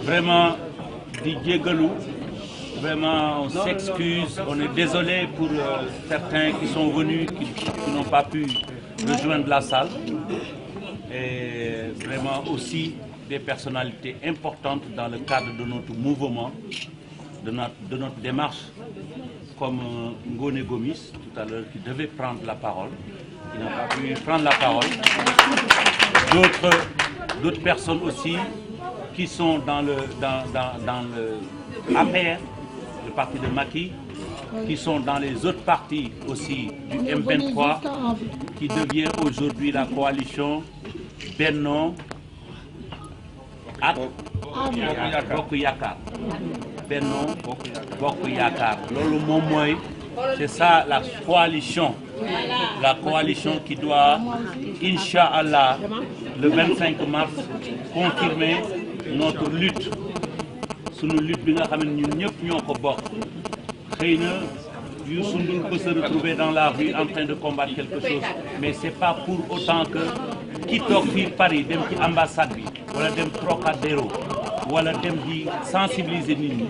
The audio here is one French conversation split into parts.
Vraiment, vraiment, on s'excuse, on est désolé pour certains qui sont venus, qui n'ont pas pu rejoindre la salle. Et vraiment aussi des personnalités importantes dans le cadre de notre mouvement, de notre démarche, comme Ngone Gomis tout à l'heure, qui devait prendre la parole, qui n'a pas pu prendre la parole. D'autres personnes aussi qui sont dans le APR, le parti de Macky, qui sont dans les autres partis aussi du M23, qui devient aujourd'hui la coalition Benno ak Bokk Yaakaar. Benno Bokk Yaakaar. Loolu moom mooy, c'est ça la coalition qui doit, Inch'Allah, le 25 mars, confirmer notre lutte. Sunu lutte bi nga xam ne ñun ñëpp ñoo ko bokk. Xëy na Youssou Ndour peut se retrouver dans la rue en train de combattre quelque chose, mais c'est pas pour autant que ki toog fii Paris dem ci ambassade bi wala dem Trocadéro wala dem di sensibiliser nit ñi,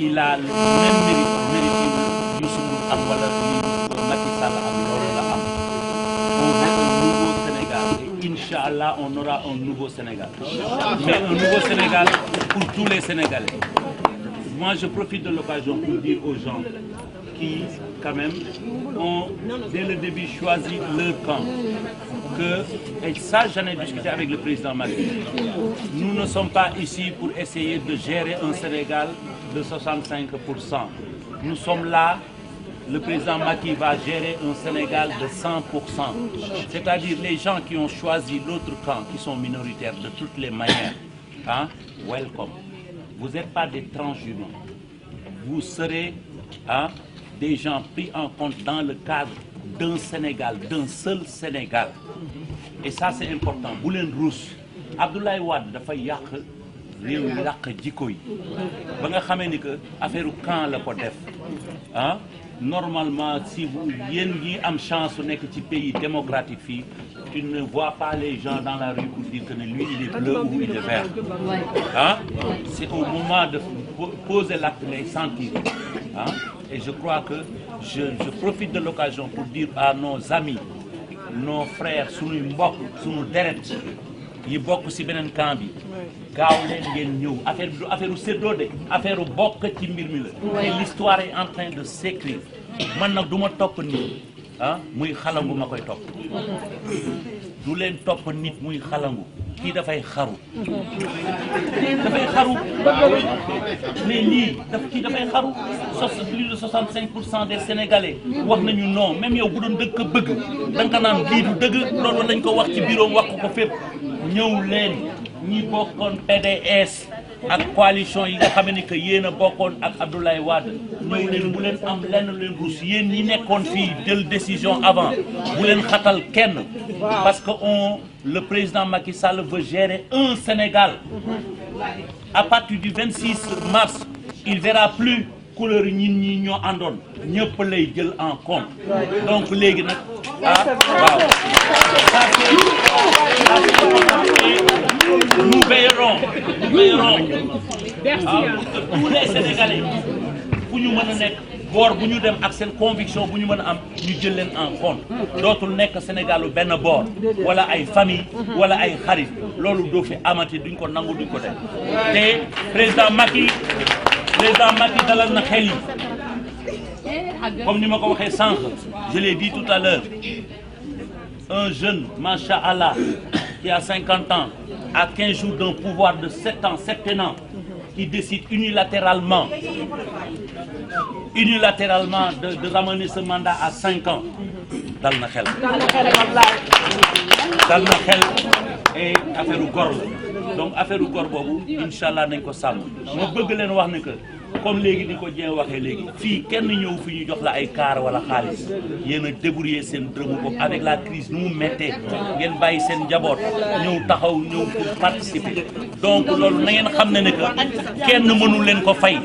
il a le même mérite Youssou Ndour am wala Macky Sall am, loolu la am. On veut un nouveau Sénégal et Inch'Allah on aura un nouveau Sénégal. Mais un nouveau Sénégal pour tous les Sénégalais. Moi je profite de l'occasion pour dire aux gens qui quand même ont dès le début choisi leur camp, et ça j'en ai discuté avec le président Macky, nous ne sommes pas ici pour essayer de gérer un Sénégal de 65%. Nous sommes là, le président Macky va gérer un Sénégal de 100%. C'est-à-dire les gens qui ont choisi l'autre camp, qui sont minoritaires de toutes les manières, hein, welcome. Vous n'êtes pas des transhumants. Vous serez des gens pris en compte dans le cadre d'un Sénégal, d'un seul Sénégal. Et ça c'est important. Bu leen ruus Abdoulaye Wade dafa yàq réew mi yàq jikko yi ba nga xamee ni que affaire camp la ko def normalement si vous yéen ñi am chance su nekk ci pays démocratique fii, tu ne vois pas les gens dans la rue pour dire que lui il est bleu ou il est vert. C'est au moment de poser l'acte ngay sentir. Et je crois que je profite de l'occasion pour dire à nos amis, nos frères, suñuy mbokk, suñu deret yi bokk ci beneen camp bi, gaaw leen ngeen ñëw. Affaire bi du affaire u séddoo de, affaire u bokk ci mbir mi la. Et l'histoire est en train de s'écrire. Man nag du ma topp nit muy xalangu ma koy topp. Du leen topp nit muy xalangu. Kii dafay xaru. Dafay xaru. Mais lii kii dafay xaru. Plus de 65% des Sénégalais wax nañu non, même yow bu doon dëgg ko bëgg da nga naan lii du dëgg, loolu lañ ko wax ci bureau wax ko fépp. Ñëw leen ñi bokkoon PDS ak coalition yi nga xam ne que yéen a bokkoon ak Abdoulaye Wade, ñëw leen bu leen am lenn leen rus. Yéen ñi nekkoon fii jël décision avant bu leen xatal kenn, parce que le président Macky Sall veut gérer un Sénégal. À partir du 26 mars, il verra plus couleur ñin ñi ñoo àndoon, ñëpp lay jël en compte. Donc léegi nag waaw, nous veillerons tous les Sénégalais fu ñu mën a nekk, boor bu ñu dem ak seen conviction bu ñu mën a am, ñu jël leen en compte. Dootul nekk Sénégalu benn boor wala ay famille wala ay xarit, loolu doo fi amati, duñ ko nangu, duñ ko def. Te président Macky dalal na xel yi, comme ni ma ko waxee sànq, je l'ai dit tout à l'heure, un jeune, Masha'Allah, qui a 50 ans, à 15 jours d'un pouvoir de 7 ans, septennat, qui décide unilatéralement de ramener ce mandat à 5 ans, dal na xel. Et affaire u gor la. Donc affaire u gor boobu Inch'Allah nañ ko sàmm. Ma bëgg leen wax ne que comme léegi ni ko Dieng waxee léegi, fii kenn ñëw fi ñu jox la ay kaar wala xaalis, yéen a débrouiller seen dërëmu bopp avec la crise nu mu méttee, ngeen bàyyi seen njaboot ñëw taxaw ñëw pour participer. Donc loolu na ngeen xam ne que kenn mënu leen ko fay.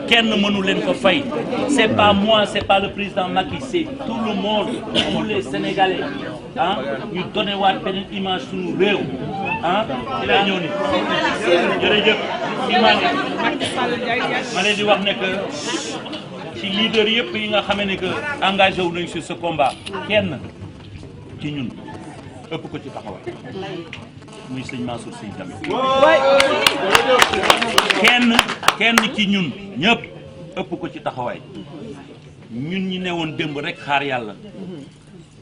Kenn mënu leen ko fay. C'est pas moi, c'est pas le président Macky, c'est tout le monde, tous les Sénégalais. Ñu donné waat beneen image suñu réew. ah ci laa ñëw ni jërëjëf ma leen di wax ne que ci leader yëpp yi nga xamee ne que engagé wu nañ sur ce combat kenn ci ñun ëpp ko ci taxawaay muy sëñ Mansour Sy tamit kenn ci ñun ñëpp ëpp ko ci taxawaay ñun ñi newoon démb rek xaar yàlla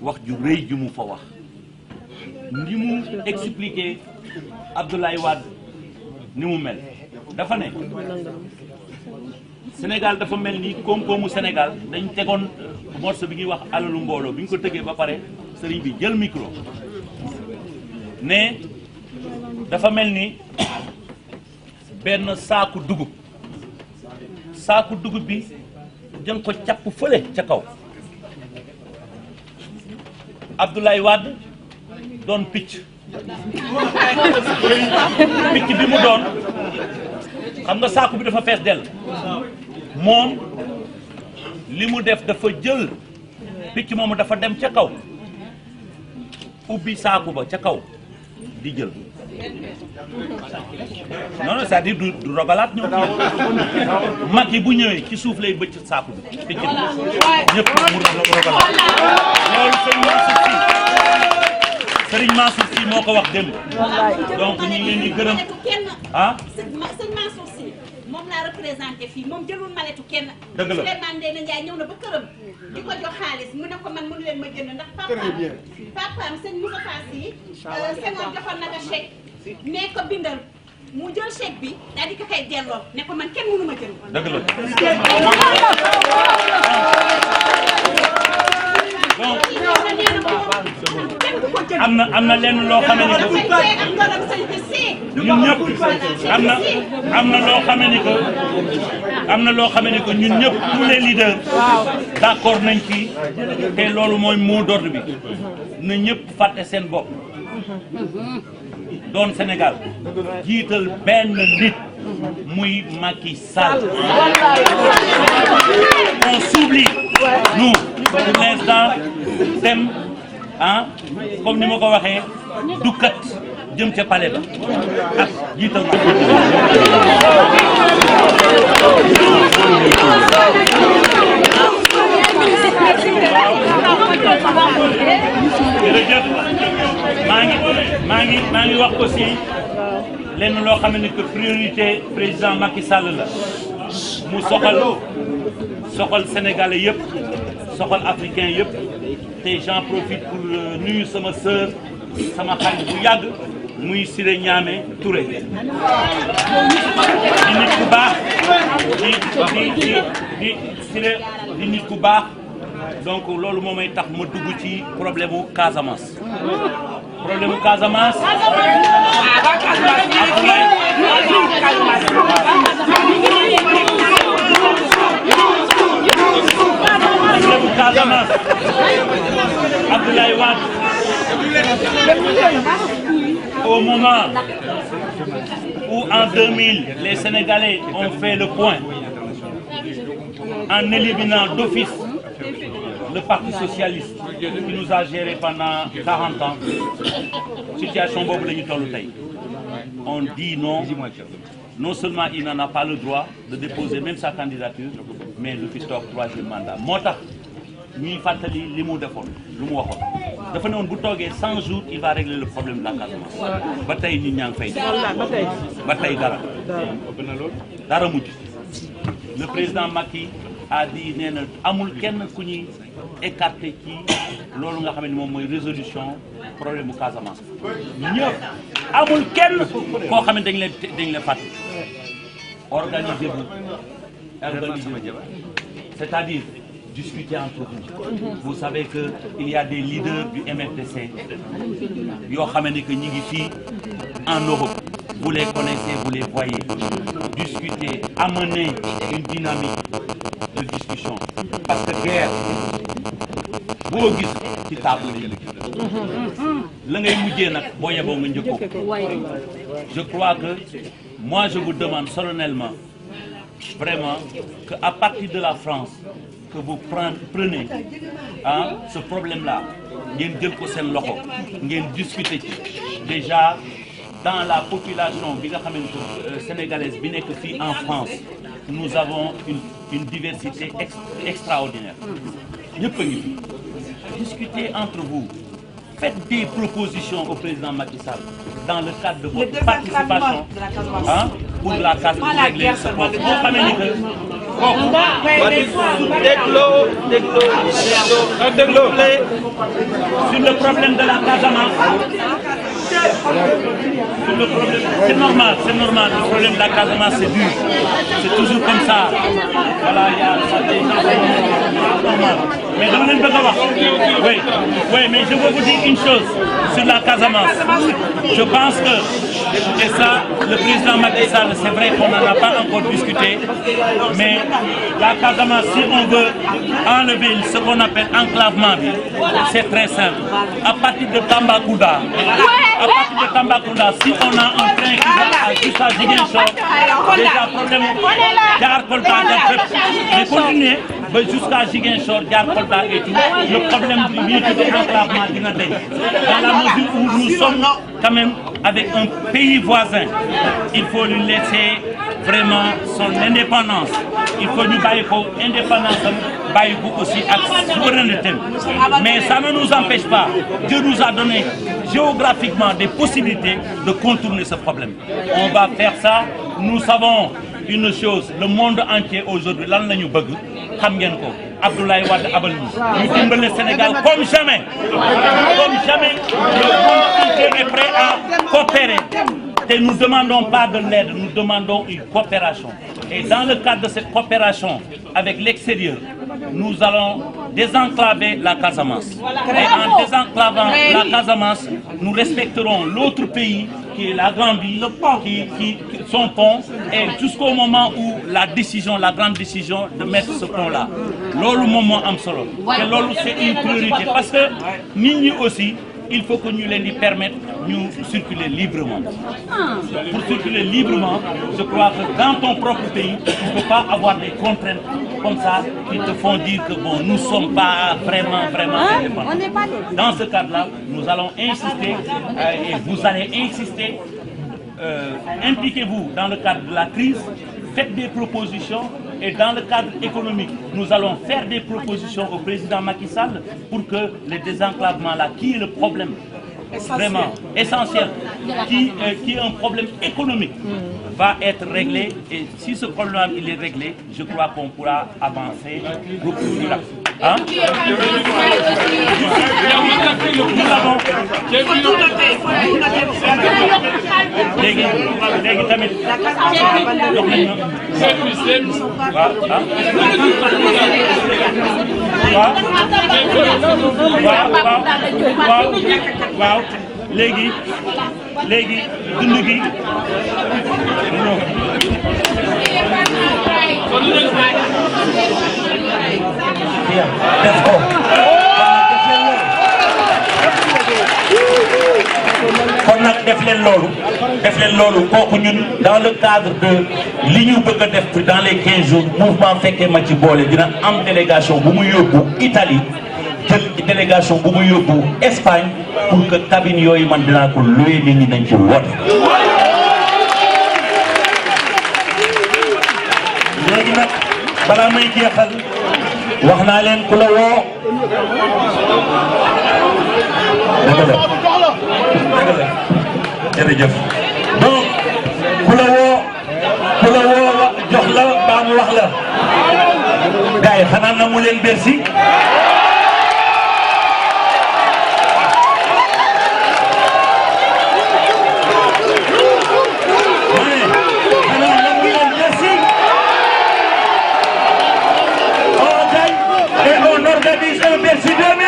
wax ju rëy ju mu fa wax ni mu expliqué Abdoulaye Wade ni mu mel dafa ne Sénégal dafa mel ni koom-koomu Sénégal dañ tegoon morceau bi ñuy wax alalu mbooloo bi ñu ko tëggee ba pare sëriñ bi jël micro ne dafa mel ni benn saaku dugub bi jën ko càpp fële ca kaw Abdoulaye Wade doon picc bi mu doon xam nga saaku bi dafa fees dell moom li mu def dafa jël picc moomu dafa dem ca kaw ubbi saaku ba ca kaw di jël non non c'est-à-dire du rogalaat ñëw mag yi bu ñëwee ci suuf lay bëcc saaku bi picc bi ñëpp mu rogalaat loolu Serigne Mansour Sy moo ko wax démb donc ñu ngi leen di gërëm ah sëñ Mansour Sy moom laa représenté fii moom jëlul maletu kenn. dëgg la Souleymane Ndéné Ndiaye ñëw na ba këram di ko jox xaalis mu ne ko man mënu leen ma jënd ndax papaam sëñ Moustapha Sy Senghor joxoon na ko chèque ne ko bindal mu jël chèque bi daal di ko koy delloo ne ko man kenn mënu ma jënd. dëgg la am na lenn loo xamee ni que ñun ñëpp am na loo xamee ni que ñun ñëpp tous les leaders d'accord nañ ci te loolu mooy mot d'ordre bi na ñëpp fàtte seen bopp doon Sénégal jiital benn nit muy Macky Sall. On s'oublie nous pour l'instant dem ah comme ni ma ko waxee dukkat jëm ca palais ba ak jiital ma. jërëjëf maa ngi wax aussi lenn loo xam ne que priorité président Macky Sall la mu soxal sénégalais yëpp soxal africain yëpp te j'en profite pour nuyu sama sœur sama xarit bu yàgg muy Siré Niamé Touré di nit ku baax di Siré di nit ku baax donc loolu moo may tax ma dugg ci problème mu Casamance. problème mu Casamance. Casamance Abdoulaye Wade au moment où en 2000 les Sénégalais ont fait le point en éliminant d'office le Parti socialiste qui nous a géré pendant 40 ans situation boobu la ñu toll tey on dit non. Non seulement il n'en a pas le droit de déposer même sa candidature mais du fi toog troisième mandat moo tax ñuy fàttali li mu defoon lu mu waxoon dafa ne woon bu toogee 100 jours il va régler le problème de la Casamance ba tey nit ñaa ngi fay ba tey dara mujj le président Macky a dit nee na amul kenn ku ñuy écarté ci loolu nga xam ne moom mooy résolution problème bu Casamance ñëpp amul kenn koo xam ne dañ leen fàtte organisez-vous c'est-à-dire discuter entre vous. Vous savez que il y a des leaders du MFDC yoo xam ne que ñi ngi fii en Europe vous les connaissez, vous les voyez discuter, amener une dynamique de discussion parce que guerre boo gis ci table la ngay mujjee nag boo yeboo nga njëkkoo. Je crois que moi je vous demande solennellement vraiment que à partir de la France que vous prenez ce problème-là ngeen jël ko seen loxo ngeen discuter ci déjà dans la population sénégalaise en France, nous avons une diversité extraordinaire. Discutez entre vous. Faites des propositions au président Macky Sall dans le cadre de votre participation pour la case pour régler ce problème. Sur le problème de la Casamance, c'est normal, le problème de la Casamance c'est dur, c'est toujours comme ça. Voilà, il y a des gens normal. Mais mais je veux vous dire une chose sur la Casamance. Je pense que, et ça, le président Macky Sall, c'est vrai qu'on n'en a pas encore discuté, mais la Casamance, si on veut enlever ce qu'on appelle enclavement, c'est très simple. À partir de Tambacounda, si on a un train qui va jusqu'à Ziguinchor, déjà problème, mais continuez jusqu'à Ziguinchor, Kolda et tout, le problème du enclavement dina dañ. Dans la mesure où nous sommes quand même avec un pays voisin, il faut lui laisser vraiment son indépendance. Il faut lui bàyyi ko indépendance bàyyi ko aussi ak souveraineté. Mais ça ne nous empêche pas. Dieu nous a donné géographiquement des possibilités de contourner ce problème. On va faire ça. Nous savons une chose, le monde entier aujourd'hui, lan la ñu bëgg xam ngeen ko. Abdoulaye Wade abal ñu dimbali le Sénégal comme jamais. Comme jamais, le monde entier est prêt à coopérer. Et nous ne demandons pas de l'aide, nous demandons une coopération. Et dans le cadre de cette coopération avec l'extérieur, nous allons désenclaver la Casamance. Et en désenclavant la Casamance, nous respecterons l'autre pays qui est la Gambie, qui son pont, et jusqu'au moment où la grande décision de mettre ce pont-là. Lolo moment am solo. Et lolo c'est une priorité parce que nous aussi, il faut que nous les permettions de circuler librement. Pour circuler librement, je crois que dans ton propre pays, tu ne peux pas avoir des contraintes comme ça qui te font dire que bon, nous ne sommes pas vraiment indépendants. Dans ce cadre-là, nous allons insister et vous allez insister. Impliquez-vous dans le cadre de la crise, faites des propositions et dans le cadre économique, nous allons faire des propositions au président Macky Sall pour que le désenclavement là, qui est le problème vraiment essentiel, qui est un problème économique, va être réglé. Et si ce problème il est réglé, je crois qu'on pourra avancer beaucoup plus rapidement. Hein? Waaw léegi dund gi def ko kon nag def leen loolu kooku ñun dans le cadre de li ñu bëgg a def dans les 15 jours mouvement fekkee ma ci boole dina am délégation bu mu yóbbu Italie jël délégation bu mu yóbbu Espagne pour que cabine yooyu man dinaa ko loué nit ñi nañ ci woote. léegi nag balaa may jeexal wax naa leen ku la woo dëgg la jërëjëf donc ku la woo jox la baa mu wax la gars yi xanaa na mu leen Bercy Bercy 2000.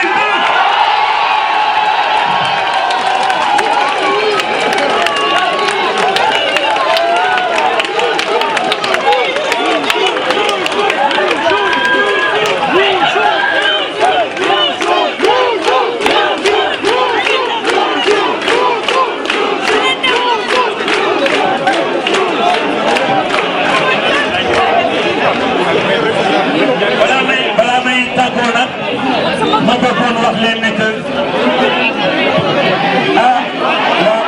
ma bëggoon wax leen ne que ah waaw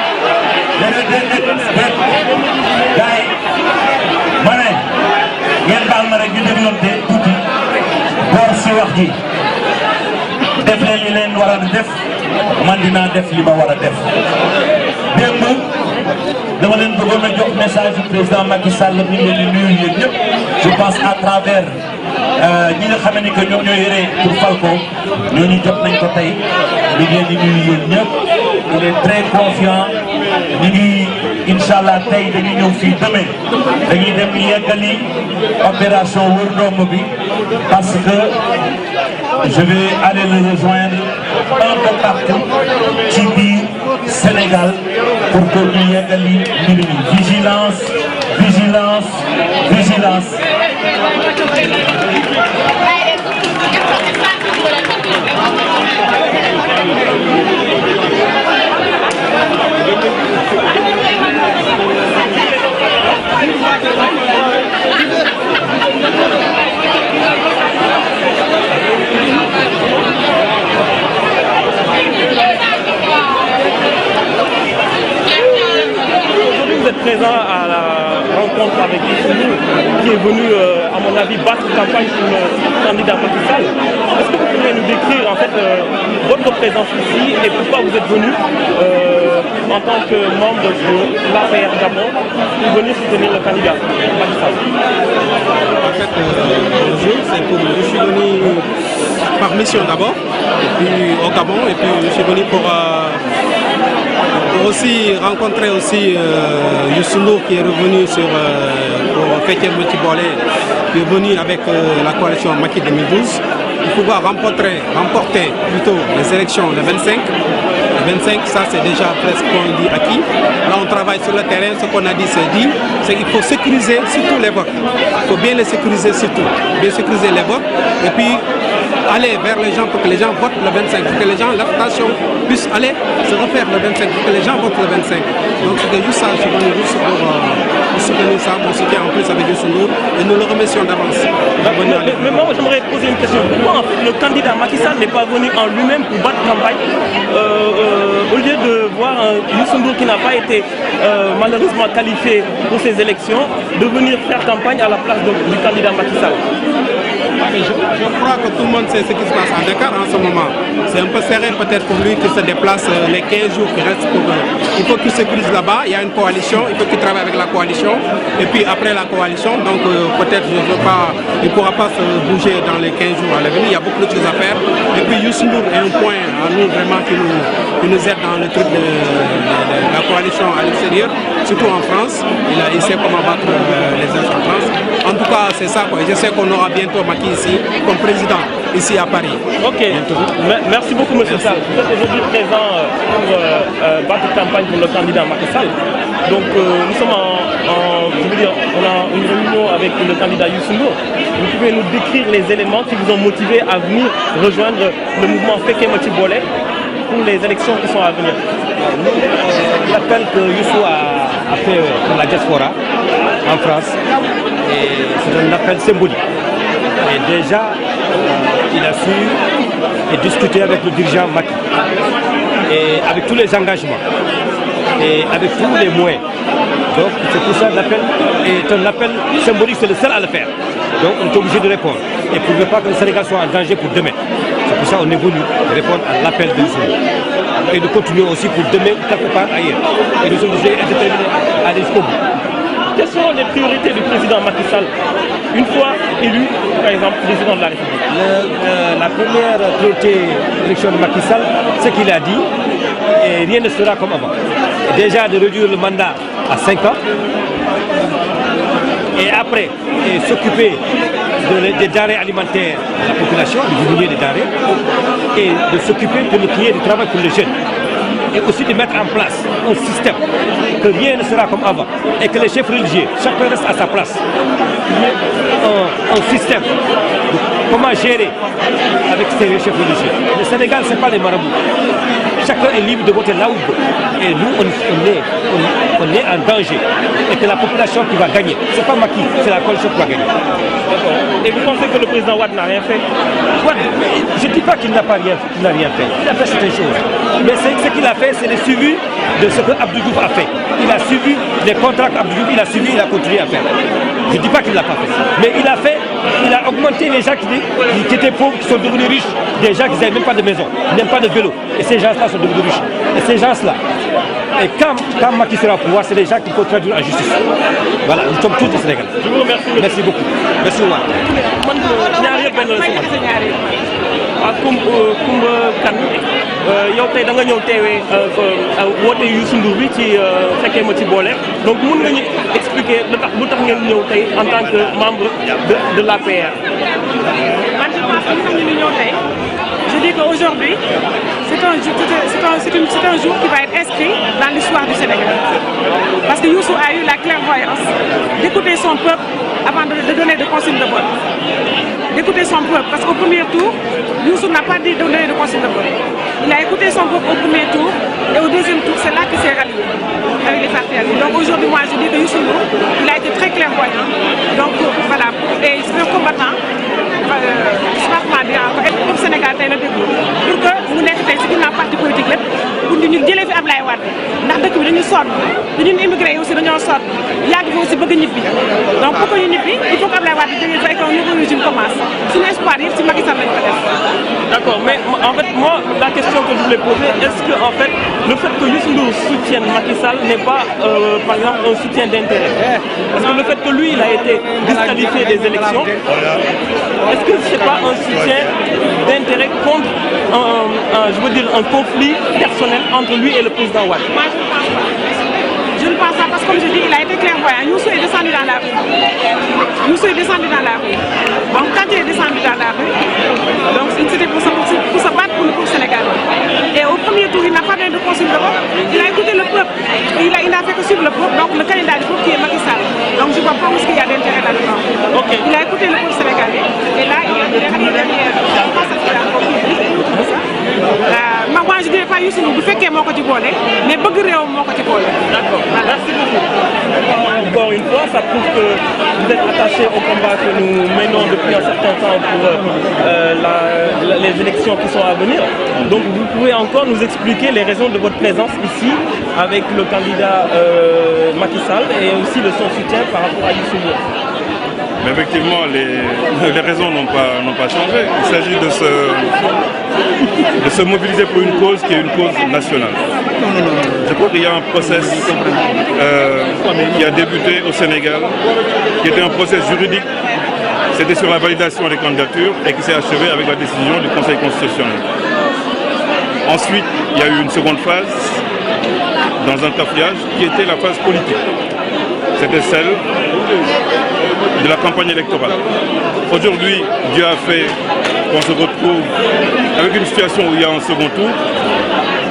gi def leen li leen war a def man dinaa def li ma war a def démb dama leen bëggoon a jox message du président Macky Sall mi ngi leen di nuyu yéen ñëpp je pense à travers ñi nga xam ne que ñoom ñoo yore pour fal ko ñooñu jot nañ ko tey ñu ngi leen di nuyu yéen ñëpp on est très confiant ñu ngi incha allah tey dañuy ñëw fii demain dañuy dem yeggali opération wër ndomb bi parce que je vais aller le rejoindre un peu partout ci biir Sénégal pour que ñu yeggali mbir mi vigilance vigilance vigilance. Vous êtes présent à la rencontre avec Youssou qui est venu, à mon avis, battre campagne pour le candidat Macky Sall. Est-ce que vous pourriez nous décrire en fait votre présence ici et pourquoi vous êtes venu en tant que membre de l'APR Gabon pour venir soutenir le candidat Macky Sall? En fait, bonjour, je suis venu par mission d'abord, et puis au Gabon, et puis je suis venu pour aussi rencontrer aussi Youssou Ndour qui est revenu pour Fekir Motibole, qui est venu avec la coalition Macky 2012 pour pouvoir remporter plutôt les élections le 25. Le 25, ça c'est déjà presque on dit acquis. Là on travaille sur le terrain, ce qu'on a dit c'est dit, c'est qu'il faut sécuriser surtout les votes. Il faut bien les sécuriser surtout, bien sécuriser les votes et puis aller vers les gens pour que les gens votent le 25, pour que les gens, l'abstention puisse aller se refaire le 25, pour que les gens votent le 25. Donc c'était juste ça, je suis venu juste pour soutenir ça, mon soutien en plus avec Youssou Ndour et nous le remercions d'avance. Mais moi j'aimerais poser une question. Pourquoi en fait, le candidat Macky Sall n'est pas venu en lui-même pour battre campagne au lieu de voir Youssou Ndour qui n'a pas été malheureusement qualifié pour ces élections, de venir faire campagne à la place du candidat Macky Sall? Je crois que tout le monde sait ce qui se passe à Dakar en ce moment. C'est un peu serré peut-être pour lui qu'il se déplace les 15 jours qui restent pour il faut qu'il sécurise là-bas, il y a une coalition, il faut qu'il travaille avec la coalition. Et puis après la coalition, donc peut-être il ne pourra pas se bouger dans les 15 jours à l'avenir, il y a beaucoup de choses à faire. Et puis Youssou Ndour est un point à nous vraiment qui nous aide dans le truc de la coalition à l'extérieur, surtout en France. Il sait comment battre les gens en France. En tout cas, c'est ça quoi. Je sais qu'on aura bientôt Macky ici comme président ici à Paris. Ok, merci beaucoup M. Sall. Vous êtes aujourd'hui présent pour battre campagne pour le candidat Macky Sall. Donc nous sommes je veux dire, on a une réunion avec le candidat Youssou Ndour. Vous pouvez nous décrire les éléments qui vous ont motivé à venir rejoindre le mouvement Fekir Motibole pour les élections qui sont à venir? L'appel que Youssou a fait pour la diaspora en France, c'est un appel symbolique. Et déjà, il a su discuter avec le dirigeant Macky, et avec tous les engagements, et avec tous les moyens. Donc c'est pour ça que l'appel est un appel symbolique, c'est le seul à le faire. Donc on est obligé de répondre. Et pour ne pas que le Sénégal soit en danger pour demain. C'est pour ça qu'on est venu répondre à l'appel de Youssou. Et de continuer aussi pour demain quelque part ailleurs. Et nous sommes déterminés à aller jusqu'au bout. Quelles sont les priorités du président Macky Sall une fois élu, par exemple, président de la République? La première priorité de l'élection de Macky Sall, c'est qu'il a dit, et rien ne sera comme avant. Déjà de réduire le mandat à 5 ans, et après s'occuper des denrées alimentaires de la population, de diminuer les denrées, et de s'occuper de créer du travail pour les jeunes. Et aussi de mettre en place un système que rien ne sera comme avant et que les chefs religieux, chacun reste à sa place. Un système de comment gérer avec ces chefs religieux. Le Sénégal, ce n'est pas les marabouts. Chacun est libre de voter là où il veut. Et nous, on est en danger. Et que la population qui va gagner, ce n'est pas Macky, c'est la coalition qui va gagner. Et vous pensez que le président Wade n'a rien fait? Je ne dis pas qu'il n'a rien fait. Il a fait certaines choses. Mais ce qu'il a fait, c'est le suivi de ce que Abdou Diouf a fait. Il a suivi les contrats qu'Abdou Diouf, il a suivi, il a continué à faire. Je ne dis pas qu'il ne l'a pas fait. Mais il a fait il a augmenté les gens qui étaient pauvres, qui sont devenus riches, des gens qui n'avaient même pas de maison, même pas de vélo. Et ces gens-là sont devenus riches. Et ces gens-là, et quand Macky sera au pouvoir, c'est les gens qu'il faut traduire en justice. Voilà, nous sommes tous au Sénégal. Je vous remercie. Merci beaucoup. Merci beaucoup. Kumba Kane yow tey da nga ñëw teewee woote Youssou Ndour bi ci fekkee ma ci boole donc mun nga ñu expliquer lu tax ngeen ñëw tey en tant que membre de l'APR. Man je pense que li tax ñu ñëw tey je dis qu'aujourd'hui c'est un jour qui va être inscrit dans l'histoire du Sénégal parce que Youssou a eu la clairvoyance d'écouter son peuple avant de donner de consignes de vote. D'écouter son peuple, parce qu'au premier tour, Youssou n'a pas dit de donner de consignes de vote. Il a écouté son peuple au premier tour, et au deuxième tour, c'est là qu'il s'est rallié avec les partis alliés. Donc aujourd'hui, moi, je dis que Youssou Ndour, il a été très clairvoyant. Donc voilà, et c'est un combattant, comme Sénégal, pour que nous n'ayons pas parti politique, pour nous dire que Ablaye Wade ndax dëkk bi dañu sonn dañu immigré aussi dañoo sonn yàgg fi aussi bëgg ñibbi donc pour que ñu ñibbi il faut que Ablaye Wade jógee fa et qu'un nouveau régime commence suñu espoir yëpp si Macky Sall lañ ko def. D'accord, mais en fait moi la question que je voulais poser, est-ce que en fait le fait que Youssou Ndour soutienne Macky Sall n'est pas par exemple un soutien d'intérêt? Parce que le fait que lui il a été disqualifié des élections, est-ce que c'est pas un soutien d'intérêt contre je veux dire un conflit personnel entre lui et le président Wade? Moi je ne pense pas parce que comme je dis il a été clairvoyant. Youssou est descendu dans la rue. Youssou est descendu dans la rue. Donc quand il est descendu dans la rue, donc c'était pour se battre pour le peuple sénégalais. Et au premier tour il n'a pas donné de consigne de vote. Il a écouté le peuple. Il a fait que suivre le peuple, donc le candidat du peuple qui est Macky Sall. Donc je ne vois pas où il y a d'intérêt là-dedans. Okay. Il a écouté le peuple sénégalais. Et là il est derrière. Je pense que c'est encore plus. Moi je ne dirais pas Youssou Ndour bu fekkee moo ko ci boole mais bëgg réewam moo ko ci boole. D'accord, merci beaucoup. Encore une fois, ça prouve que vous êtes attaché au combat que nous menons depuis un certain temps pour les élections qui sont à venir. Donc vous pouvez encore nous expliquer les raisons de votre présence ici avec le candidat Macky Sall et aussi de son soutien par rapport à Youssou Ndour. Mais effectivement, les raisons n'ont pas changé. Il s'agit de se mobiliser pour une cause qui est une cause nationale. Je crois qu'il y a un process qui a débuté au Sénégal, qui était un process juridique. C'était sur la validation des candidatures et qui s'est achevé avec la décision du Conseil constitutionnel. Ensuite, il y a eu une seconde phase dans un cafouillage qui était la phase politique. C'était celle de la campagne électorale. Aujourd'hui, Dieu a fait qu'on se retrouve avec une situation où il y a un second tour,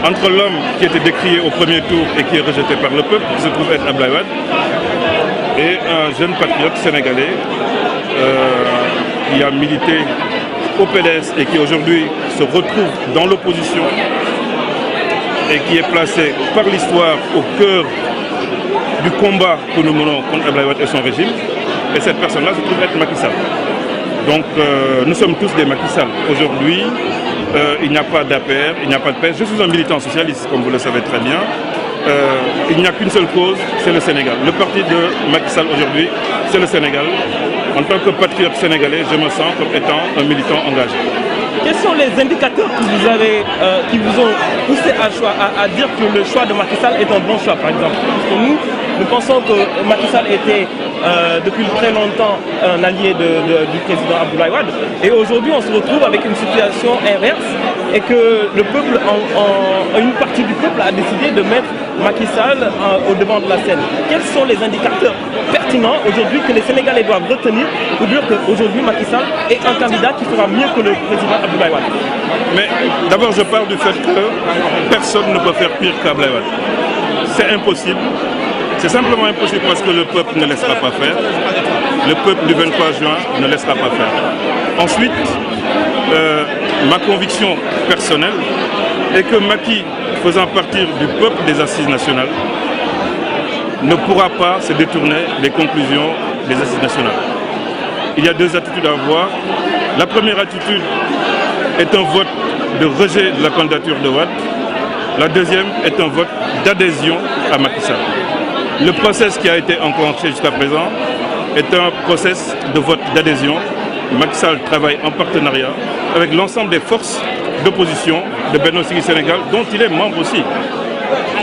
entre l'homme qui était décrié au premier tour et qui est rejeté par le peuple, qui se trouve être Ablaye Wade, et un jeune patriote sénégalais qui a milité au PDS et qui aujourd'hui se retrouve dans l'opposition et qui est placé par l'histoire au cœur du combat que nous menons contre Ablaye Wade et son régime. Et cette personne-là se trouve être Macky Sall. Donc nous sommes tous des Macky Sall. Aujourd'hui, il n'y a pas d'APR, il n'y a pas de PS. Je suis un militant socialiste, comme vous le savez très bien. Il n'y a qu'une seule cause, c'est le Sénégal. Le parti de Macky Sall aujourd'hui, c'est le Sénégal. En tant que patriote sénégalais, je me sens comme étant un militant engagé. Quels sont les indicateurs qui vous ont poussé à dire que le choix de Macky Sall est un bon choix, par exemple? Parce que nous pensons que Macky Sall était depuis très longtemps un allié du président Abdoulaye Wade. Et aujourd'hui, on se retrouve avec une situation inverse et que le peuple, une partie du peuple a décidé de mettre Macky Sall au devant de la scène. Quels sont les indicateurs pertinents aujourd'hui que les Sénégalais doivent retenir pour dire qu'aujourd'hui Macky Sall est un candidat qui fera mieux que le président Abdoulaye Wade? Mais d'abord, je pars du fait que personne ne peut faire pire qu'Abdoulaye Wade. C'est impossible. C'est simplement impossible parce que le peuple ne laissera pas faire. Le peuple du 23 juin ne laissera pas faire. Ensuite, ma conviction personnelle est que Macky, faisant partir du peuple des assises nationales, ne pourra pas se détourner des conclusions des assises nationales. Il y a deux attitudes à avoir. La première attitude est un vote de rejet de la candidature de Wade. La deuxième est un vote d'adhésion à Macky Sall. Le process qui a été enclenché jusqu'à présent est un process de vote d'adhésion Macky Sall travaille en partenariat avec l'ensemble des forces d'opposition de Benno Siggil Sénégal, dont il est membre aussi.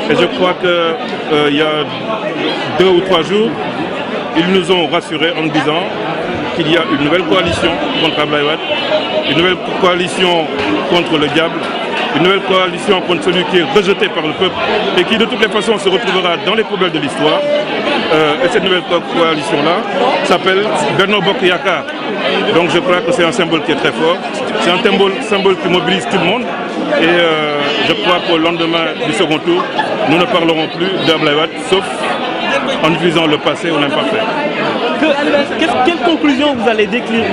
Et je crois qu'il y a 2 ou 3 jours, ils nous ont rassurés en disant qu'il y a une nouvelle coalition contre Abdoulaye Wade, une nouvelle coalition contre le diable, une nouvelle coalition contre celui qui est rejeté par le peuple et qui de toutes les façons se retrouvera dans les poubelles de l'histoire. Et cette nouvelle coalition-là s'appelle Benno Bokk Yakaar. Donc je crois que c'est un symbole qui est très fort. C'est un symbole qui mobilise tout le monde. Et je crois qu'au lendemain du second tour, nous ne parlerons plus d'Abdoulaye Wade, sauf en utilisant le passé ou l'imparfait. Quelle conclusion vous allez décrire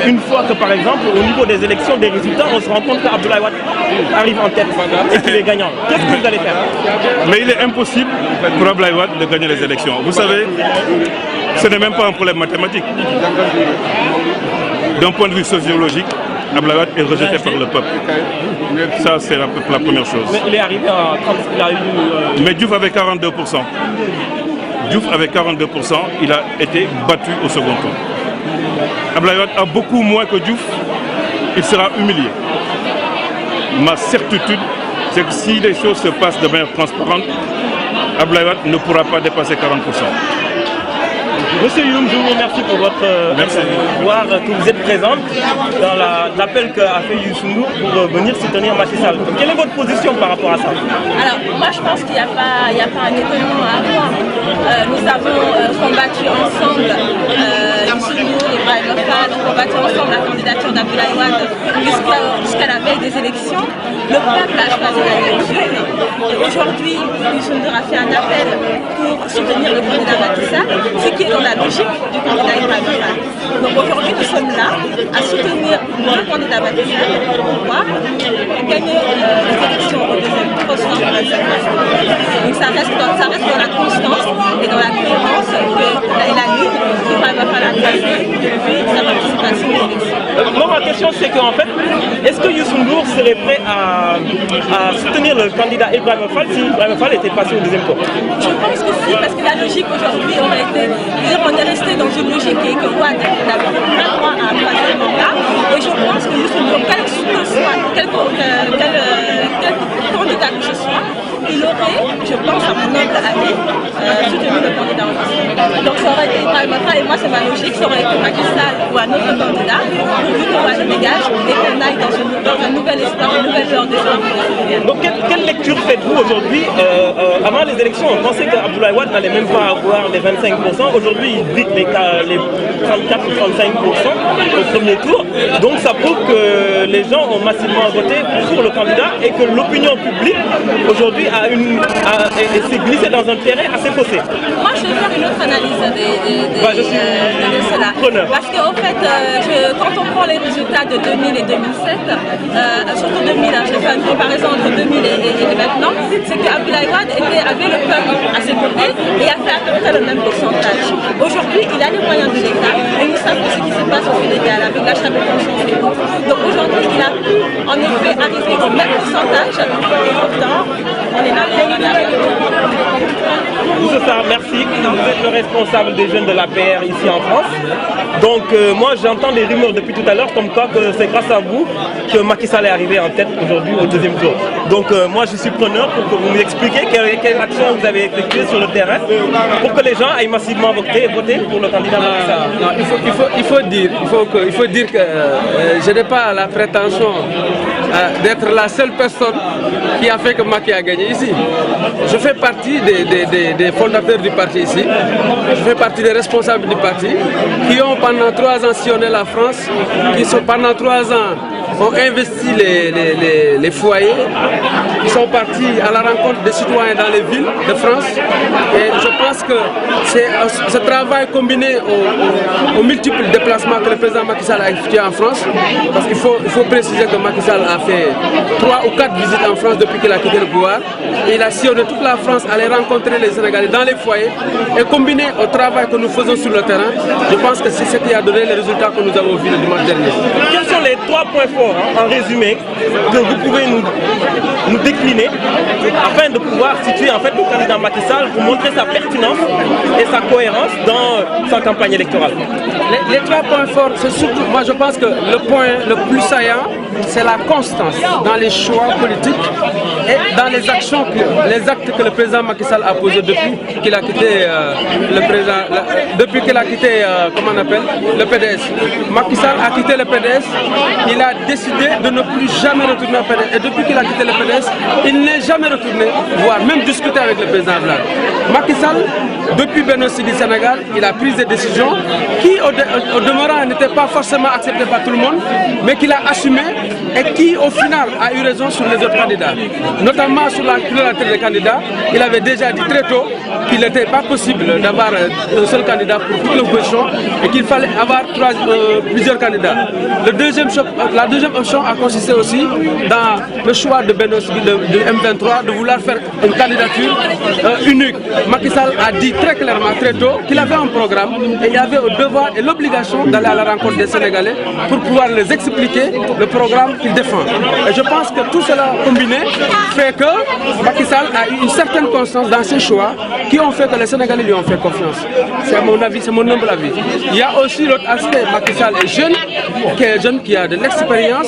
une fois que, par exemple, au niveau des élections, des résultats, on se rend compte qu'Abdoulaye Wade arrive en tête et qu'il est gagnant? Qu'est-ce que vous allez faire? Mais il est impossible pour Abdoulaye Wade de gagner les élections. Vous savez, ce n'est même pas un problème mathématique. D'un point de vue sociologique, Abdoulaye Wade est rejeté par le peuple. Ça, c'est la première chose. Mais il est arrivé à 30, Mais Diouf avait 42%. Diouf avec 42%, il a été battu au second tour. Abdoulaye Wade a beaucoup moins que Diouf, il sera humilié. Ma certitude, c'est que si les choses se passent de manière transparente, Abdoulaye Wade ne pourra pas dépasser 40%. Monsieur Youm, je vous remercie pour votre voir que vous êtes présente dans l'appel qu'a fait Youssou Ndour pour venir soutenir Macky Sall. Quelle est votre position par rapport à ça? Alors, moi je pense qu'il n'y a pas un étonnement à avoir. Nous avons combattu ensemble, Youssou Ndour et Ibrahima Fall ont combattu ensemble la candidature d'Abdoulaye Wade jusqu'à la veille des élections. Le peuple a choisi la élection. Aujourd'hui, Youssou Ndour a fait un appel pour soutenir le candidat Macky Sall, ce qui est dans la logique du candidat Ibrahima Fall. Donc aujourd'hui, nous sommes là à soutenir le candidat Macky Sall pour pouvoir gagner les élections au deuxième tour au soir du 25 mars. Donc ça reste dans la constance et dans la cohérence et la ligne qu'Ibrahima Fall a tracée depuis sa participation aux élections. Moi, ma question, c'est qu'en fait, est-ce que Youssou Ndour serait prêt à soutenir le candidat Ibrahima Fall si Ibrahima Fall était passé au deuxième tour? Je pense que si, parce que la logique aujourd'hui aurait été, on est resté dans une logique qui est que Wade n'a pas droit à un troisième mandat, et je pense que Youssou Ndour, quel candidat que ce soit, il aurait, je pense à mon humble avis, soutenu le candidat en question. Donc ça aurait été Ibrahima Fall, et moi c'est ma logique, ça aurait été Macky Sall ou un autre candidat, pourvu que Wade dégage et qu'on aille dans un nouvel espoir, une nouvelle heure d'espoir pour les Sénégalais. Donc quelle lecture faites-vous aujourd'hui? Avant les élections, on pensait qu'Abdoulaye Wade n'allait même pas avoir les 25%. Aujourd'hui, il brique les 34 ou 35% au premier tour. Donc ça prouve que les gens ont massivement voté pour le candidat et que l'opinion publique aujourd'hui s'est glissée dans un terrain assez faussé. Moi, je vais faire une autre analyse de cela. Parce qu'en fait, quand on prend les résultats de 2000 et 2007, surtout 2000, je fais une comparaison entre 2000 et maintenant, c'est qu'Abdoulaye Wade avait le peuple à ses côtés et a fait à peu près le même pourcentage. Aujourd'hui, il a les moyens de l'État et nous savons ce qui se passe au Sénégal avec l'achat de pensions et tout. Donc aujourd'hui, il a pu en effet arriver au même pourcentage et pourtant, on est là. Monsieur Sarr, merci. Vous êtes le responsable des jeunes de l'APR ici en France. Donc moi j'entends des rumeurs depuis tout à l'heure comme quoi que c'est grâce à vous que Macky Sall est arrivé en tête aujourd'hui au deuxième tour. Donc moi je suis preneur pour que vous nous expliquiez quelle action vous avez effectuée sur le terrain pour que les gens aillent massivement voter pour le candidat Macky Sall. Non, il faut dire que je n'ai pas la prétention d'être la seule personne qui a fait que Macky a gagné ici. Je fais partie des fondateurs du parti ici, je fais partie des responsables du parti qui ont pendant 3 ans sillonné la France, qui sont pendant 3 ans ont investi les foyers, qui sont partis à la rencontre des citoyens dans les villes de France. Et je pense que c'est ce travail combiné aux multiples déplacements que le président Macky Sall a effectués en France, parce qu'il faut préciser que Macky Sall a fait 3 ou 4 visites en France depuis qu'il a quitté le pouvoir. Et il a sillonné toute la France, aller rencontrer les Sénégalais dans les foyers et combiné au travail que nous faisons sur le terrain. Je pense que c'est ce qui a donné les résultats que nous avons vus le dimanche dernier. Quels sont les 3 points forts, en résumé, que vous pouvez nous décrire décliner afin de pouvoir situer en fait le candidat Macky Sall pour montrer sa pertinence et sa cohérence dans sa campagne électorale. Les 3 points forts, c'est surtout, moi je pense que le point le plus saillant, c'est la constance dans les choix politiques et dans les actions, les actes que le président Macky Sall a posés depuis qu'il a quitté comment on appelle, le PDS. Macky Sall a quitté le PDS, il a décidé de ne plus jamais retourner au PDS. Et depuis qu'il a quitté le PDS, il n'est jamais retourné, voire même discuter avec le président Vlad. Macky Sall, depuis Benno Siggil Sénégal, il a pris des décisions qui, au demeurant, n'étaient pas forcément acceptées par tout le monde, mais qu'il a assumé et qui, au final, a eu raison sur les autres candidats. Notamment sur la pluralité des candidats, il avait déjà dit très tôt qu'il n'était pas possible d'avoir un seul candidat pour toute l'opposition et qu'il fallait avoir plusieurs candidats. La deuxième option a consisté aussi dans le choix de Benno Siggil, de M23, de vouloir faire une candidature unique. Macky Sall a dit très clairement, très tôt, qu'il avait un programme et il avait le devoir et l'obligation d'aller à la rencontre des Sénégalais pour pouvoir les expliquer le programme qu'il défend. Et je pense que tout cela combiné fait que Macky Sall a eu une certaine constance dans ses choix qui ont fait que les Sénégalais lui ont fait confiance. C'est mon avis, c'est mon humble avis. Il y a aussi l'autre aspect, Macky Sall est jeune, qui a de l'expérience,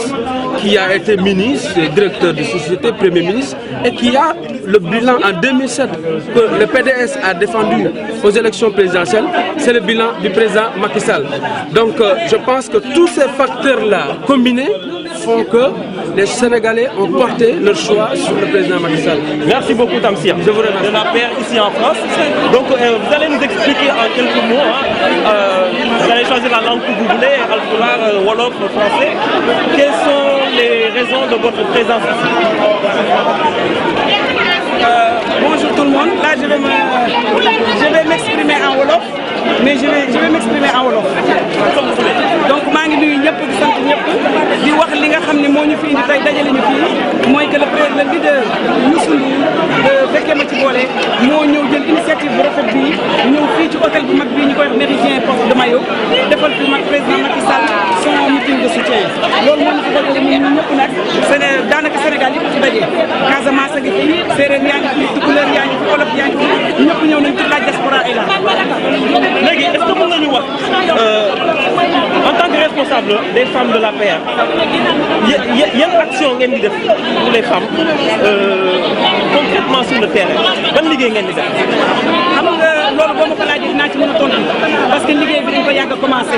qui a été ministre, directeur de société, premier ministre, et qui a le bilan en 2007 que le PDS a défendu aux élections présidentielles, c'est le bilan du président Macky Sall. Donc je pense que tous ces facteurs-là combinés font que les Sénégalais ont porté leur choix sur le président Macky Sall. Merci beaucoup Tamsir. Je vous remercie. De la paire ici en France. Donc vous allez nous expliquer en quelques mots, vous allez choisir la langue que vous voulez, Alpulaar, Wolof, français. Quelles sont les raisons de votre présence ici? Bonjour tout le monde. Là, je vais m'exprimer en Wolof, mais je vais m'exprimer en Wolof. Donc, maa ngi nuyu ñëpp di sant ñëpp di wax li nga xam ne moo ñu fi indi tey dajale ñu fii mooy que le leader Youssou Ndour fekkee ma ci boole moo ñëw jël initiative bu rafet bii ñëw fii ci hôtel bu mag bii ñu koy wax Méridien Porte de Maillot defal fi mag président Macky Sall son meeting de soutien loolu moo ñu fi dajale ñun ñëpp nag daanaka Sénégal yëpp ci daje Casamance a ngi fi séeréer yaa ngi fi tukulóor yaa ngi fi wolof yaa ngi fi ñëpp ñëw nañ toute la diaspora est là. Léegi est-ce que mën nañu wax en tant que responsable des femmes de l'APR yan action ngeen di def pour les femmes concrètement sur le terrain ban liggéey ngeen di def. xam nga loolu boo ma ko laajee dinaa ci mën a tontu parce que liggéey bi dañ ko yàgg a commencé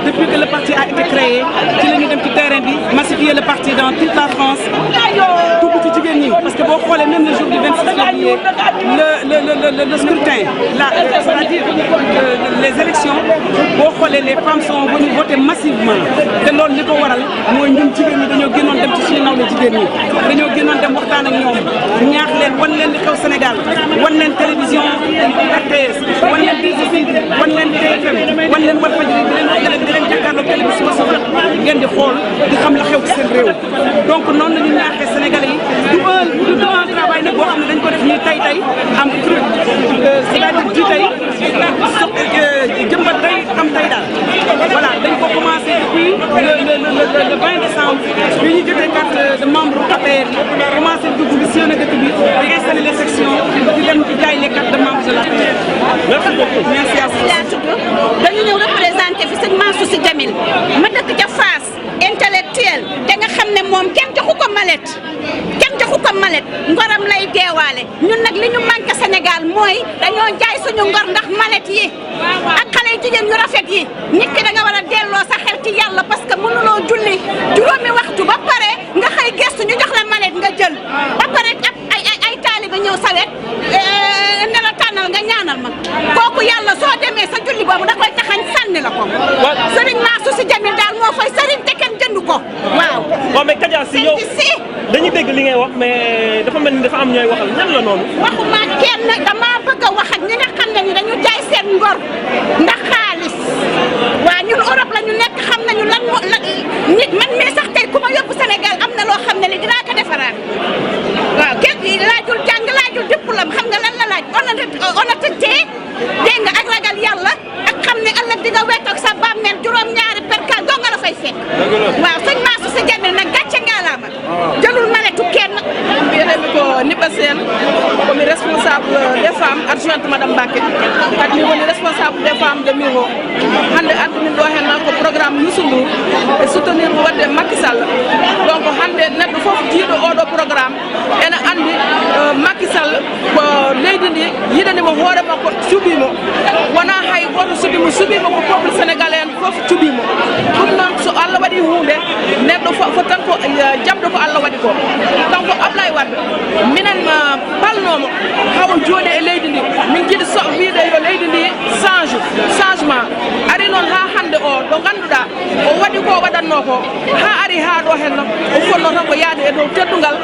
depuis que le parti a été créé ci la ñu dem ci terrain bi massifier le parti dans toute la France dugg ci jigéen ñi parce que boo xoolee même le jour du 26 février le scrutin là c'est-à-dire les élections boo xoolee les femmes sont venues voter massivement te loolu li ko waral mooy ñun jigéen ñi dañoo génnoon dem ci suñu nawle jigéen ñi dañoo génnoon dem waxtaan ak ñoom ñaax leen wan leen li xew Sénégal wan leen télévision RTS wan leen DGC wan leen TFM wan leen Walfadjri di leen jàkkaarloo télé bi suba suba ngeen di xool di xam la xew ci seen réew donc noonu la ñu ñaaxee Sénégalais yi du un travail nag boo xam ne dañ ko def nii tey am fruit c'est-à-dire ji tey jëmbat tey xam tey daal voilà dañ ko commencé depuis le 20 décembre bi ñu jotee carte de membre APR commencé dugg di sillonné dëkk bi di installer les sections di dem di jaay les cartes de membre de l'APR. Merci beaucoup. Merci à vous. laa tudd dañu ñëw représenté fi sëñ Mansour Sy Djamil ma dëkk ca Fass intellectuel te nga xam ne moom kenn joxu ko malet ngoram lay deewaale ñun nag li ñu manqué Sénégal mooy dañoo jaay suñu ngor ndax malet yi ak xale yu jigéen yu rafet yi nit ki da nga war a delloo sa xel ci yàlla parce que mënuloo julli juróomi waxtu ba pare nga xëy gestu ñu jox la malet nga jël ba pare ay taaliba ñëw sawet ne la tànnal nga ñaanal ma kooku yàlla soo demee sa julli boobu da koy taxañ sànni la ko Serigne Mansour Sy Djamil daal moo fay Serigne te kenn jëndu ko waaw mais Kadia si yow dañuy dégg li ngay wax mais dafa mel ni dafa am ñooy waxal ñan la noonu. waxuma kenn dama bëgg a wax ak ñi nga xam ne ni dañu jaay seen ngor ndax xaalis waa ñun Europe la ñu nekk xam nañu lan nit man mii sax tey ku ma yóbbu Sénégal am na loo xam ne ni dinaa ko defaraat waaw kenn laajul jàng laajul diplôme xam nga lan la laaj honnêteté dégg nga ak ragal yàlla ak xam ne ëllëg di nga wettoog sa bàmmeel juróom-ñaari perkal doo nga la fay fekk waaw sëñ Mansour Sy Djamil nag gàcce ngaalaama jëlul maletu kenn Nipasen, comme responsable des femmes, adjointe Madame Baké, comme responsable des femmes de Miro. Hande admin do hen ko programme Youssou Ndour et soutenir wadde Macky Sall. Donc hande neddo fof jiido odo programme ena andi Macky Sall ko leydi ndi yidani mo hoore makko subimo wona hay goto subimo ko peuple sénégalais en fof subimo dum non so Allah wadi hunde neddo fof tan ko jabdo ko Allah wadi ko donc Ablaye Wade minen balnomo hawo joni e leydi ndi min jidi so wiide yo leydi ndi changement ari non ha hande o do ganduda o wadi ko wadanno ko ha ari ha do henno o fonno tan ko yaade e dow teddungal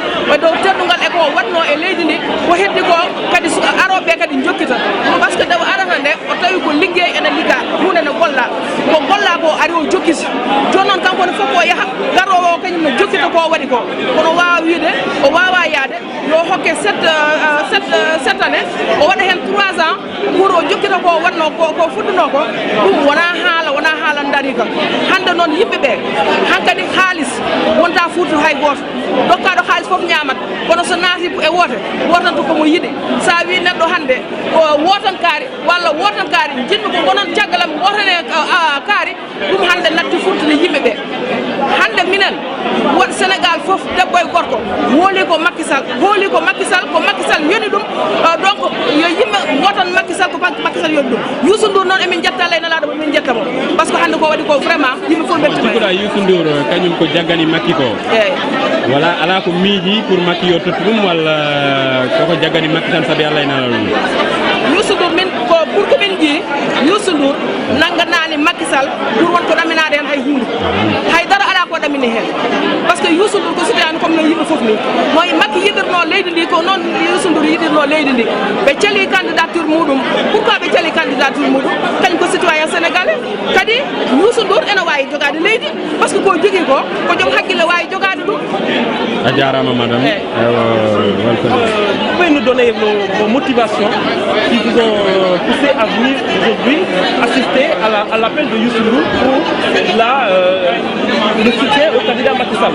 e ko wadno e leydi ndi ko heddi ko kadi arobe kadi jokkita parce que daw arata nde o tawi ko liggey ene ligga hunde ne golla ko ari o jokkisi jonon kanko ne fof o yaha garowo kanyum ne jokkita ko wadi ko kono wawa wiide o wawa yaade yo hokke 7 années o wada hen 3 ans pour o jokkita ko wadno ko fudduno ko dum wona haala darika hande non yimɓeɓe hankadi haalis wonta fuutu hay goto dokkaɗo haalis fof ñamat kono so naati e wotan to komo yiɗi sa wi neɗɗo hande wotan kaari walla wotan kaari jinmi ko gonon caggalam wotane kaari ɗum hande natti fuutune yimɓeɓe hande minen won Sénégal fof debbo e gorko hooli ko Macky Sall yoni ɗum donc yo yimɓe wotan Macky Sall ko Macky Sall yoni ɗum Youssou Ndour noon emin jetta lay nalaɗo min jettamo par ce que hande ko waɗi ko vraiment yimɓe fof beltima cikkuɗa Youssou Ndour kañum ko jaggani Macky ko voilà ala ko miiji pour Macky yo totti ɗum walla koko jaggani Macky tan saabi Allah e nalal ɗum Youssou Ndour min ko pour ko min jii Youssou Ndour nanganani Macky Sall pour wonko ɗaminade hen hay hunde haydara ala ko ɗamini hen par ce que Youssou Ndour ko sitiyani comme no yimɓe fof ni moy Macky yiɗirno leydi ndi ko noon Youssou Ndour yiɗirno leydi ndi ɓe caali candidature muɗum pourquoi ɓe caali candidature muɗum kañum ko citoyen sénégalais kadi Youssou Ndour ene wawi jogade leydi par ce que ko jogui ko joom hakkille wawi jogade ɗum a jarama madame vous pouvez nous donner vos motivations qui vous ont poussé à venir aujourd'hui assister à l'appel de Youssou Ndour pour le soutien au candidat Macky Sall?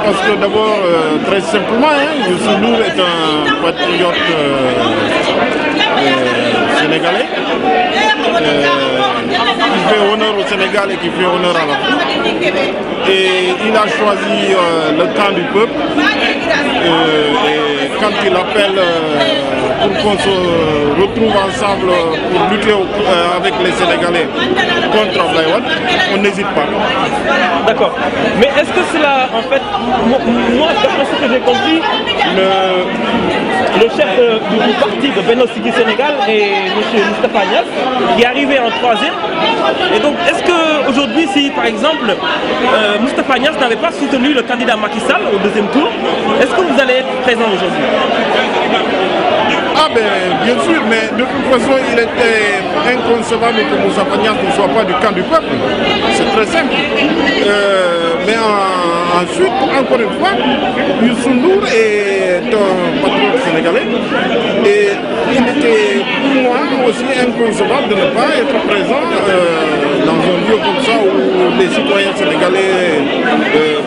Parce que d'abord, très simplement, Youssou Ndour est un patriote sénégalais qui fait honneur au Sénégal et qui fait honneur à l'Afrique. Et il a choisi le camp du peuple. Et quand il appelle pour qu'on se retrouve ensemble pour lutter avec les Sénégalais contre Ablaye Wade, on n'hésite pas. D'accord. Mais est-ce que cela, en fait, moi, d'après ce que j'ai compris, le chef du parti de Benno Siggil Sénégal est M. Moustapha Niasse, qui est arrivé en 3e. Et donc, est-ce qu'aujourd'hui, si par exemple Moustapha Niasse n'avait pas soutenu le candidat Macky Sall au 2e tour, est-ce que vous allez être présent aujourd'hui? Ah ben bien sûr, mais de toute façon il était inconcevable que Moustapha Niasse ne soit pas du camp du peuple. C'est très simple. Mais ensuite, encore une fois, Youssou Ndour est un patriote sénégalais et il était pour moi aussi inconcevable de ne pas être présent dans un lieu comme ça où les citoyens sénégalais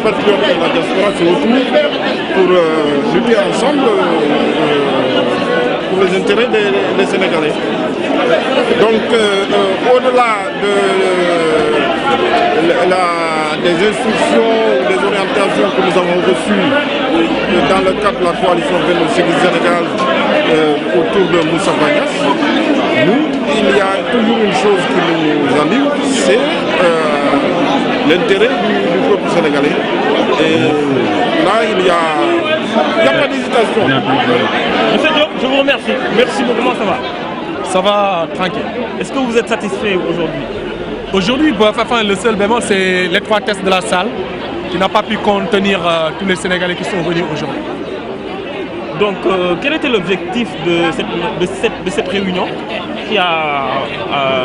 patriotes de la diaspora se retrouvent pour lutter ensemble pour les intérêts des Sénégalais. Donc au-delà des instructions ou des orientations que nous avons reçues dans le cadre de la coalition Benno Siggil Sénégal autour de Moustapha Niasse, nous, il y a toujours une chose qui nous anime, c'est l'intérêt du peuple sénégalais. Et là, il n'y a pas d'hésitation. Monsieur Diop, je vous remercie. Merci beaucoup. Comment ça va? Ça va tranquille. Est-ce que vous êtes satisfait aujourd'hui? Aujourd'hui, le seul bémol, c'est l'étroitesse de la salle qui n'a pas pu contenir tous les Sénégalais qui sont venus aujourd'hui. Donc, quel était l'objectif de cette réunion qui a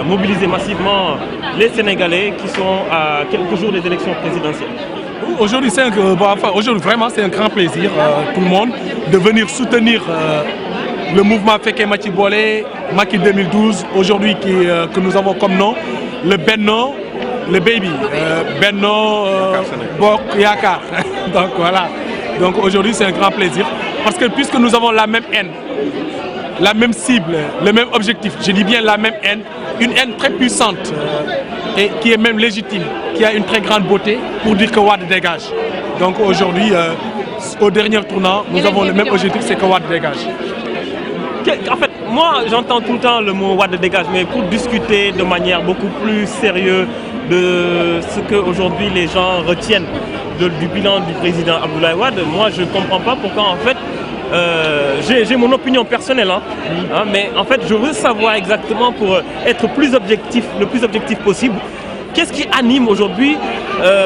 mobilisé massivement les Sénégalais qui sont à quelques jours des élections présidentielles? Aujourd'hui, vraiment, c'est un grand plaisir, tout le monde, de venir soutenir le mouvement Fekke Mathi Bolé, Macky 2012, aujourd'hui que nous avons comme nom, le Benno, le Baby, Benno Bok Yakar. Donc voilà. Donc aujourd'hui c'est un grand plaisir parce que puisque nous avons la même haine, la même cible, le même objectif, je dis bien la même haine, une haine très puissante et qui est même légitime, qui a une très grande beauté pour dire que Wade dégage. Donc aujourd'hui, au dernier tournant, nous avons le même objectif, c'est que Wade dégage. En fait, moi j'entends tout le temps le mot Wade dégage, mais pour discuter de manière beaucoup plus sérieuse de ce qu'aujourd'hui les gens retiennent du bilan du président Abdoulaye Wade, moi je ne comprends pas pourquoi en fait, j'ai mon opinion personnelle, mais en fait je veux savoir exactement pour être plus objectif, le plus objectif possible, qu'est-ce qui anime aujourd'hui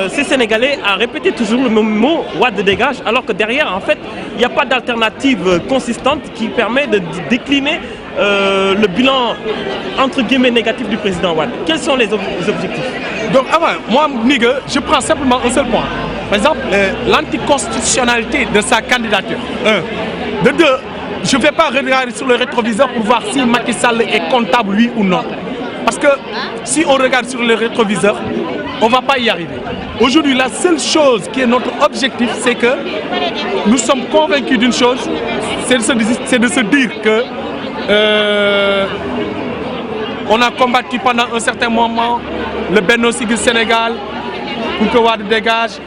ces Sénégalais à répéter toujours le même mot Wade dégage alors que derrière en fait il n'y a pas d'alternative consistante qui permet de décliner le bilan entre guillemets négatif du président Wade. Quels sont les objectifs? Donc moi Nigue, je prends simplement un seul point. Par exemple, l'anticonstitutionnalité de sa candidature. De deux, je ne vais pas regarder sur le rétroviseur pour voir si Macky Sall est comptable oui ou non. Parce que si on regarde sur le rétroviseur, on ne va pas y arriver. Aujourd'hui, la seule chose qui est notre objectif, c'est que nous sommes convaincus d'une chose, c'est de se dire que on a combattu pendant un certain moment le Benno Siggil Sénégal pour que Wade dégage,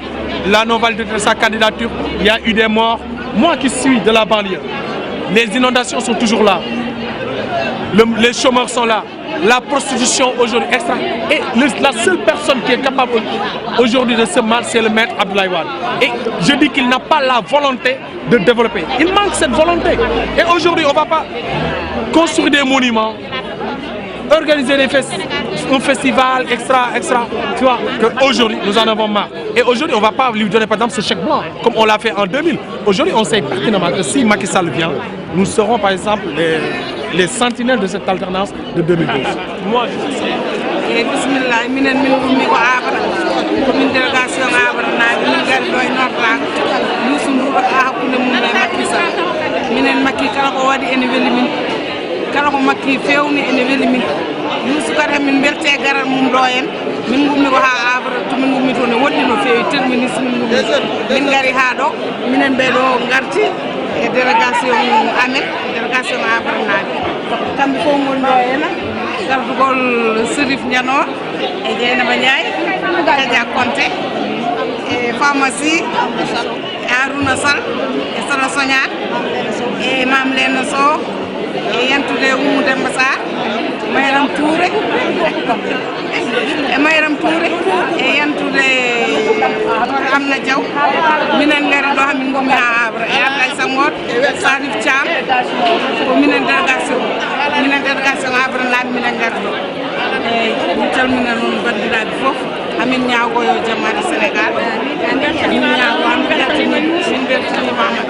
la non-validité de sa candidature, il y a eu des morts. Moi qui suis de la banlieue, les inondations sont toujours là, les chômeurs sont là, la prostitution aujourd'hui extra. Et la seule personne qui est capable aujourd'hui de ce mal, c'est le maître Abdoulaye Wade. Et je dis qu'il n'a pas la volonté de développer. Il manque cette volonté. Et aujourd'hui, on ne va pas construire des monuments, organiser un festival extra. Tu vois, qu'aujourd'hui, nous en avons marre. Et aujourd'hui, on ne va pas lui donner par exemple ce chèque blanc, comme on l'a fait en 2000. Aujourd'hui, on sait pertinemment que si Macky Sall vient, nous serons par exemple les sentinelles de cette alternance de 2012. Moi, je sais. Bismillah, minen min ummi ko abara ko min délégation abara naaɓe min gari ɗo e nortako Youssou Ndour ha hakkude mum e Macky Sall minen Macky kala ko waɗi ene weeli min kala ko Macky fewni ene weeli min Youssou kadi min belte garal mum ɗo en min gummi ko ha abara to min gummi to ne woɗɗi no fewi terminis min gummi min gari ha ɗo minen ɓeɗo garti e délégation amen délégation abara naaɓe kamɓe fof goni ɗo hena gardugol Serif Ndianor e Dieynaba Ndiaye Kadia Konté e pharmacie Arouna Sall e Sala Sognane e Mame Lena Sow e yentude Oumou Demba Sarr Mayram Touré e yentude Amna Diaw minen ngari ɗo hamin gomi ha Habre e Ablaye Senghor Salif Thiam ko minen délégation Habre naaɓe minen ngari ɗo eyyi min calmina noon bandiraɓe foof amin ñaago yo jammade Sénégal min ñaago min beltanimama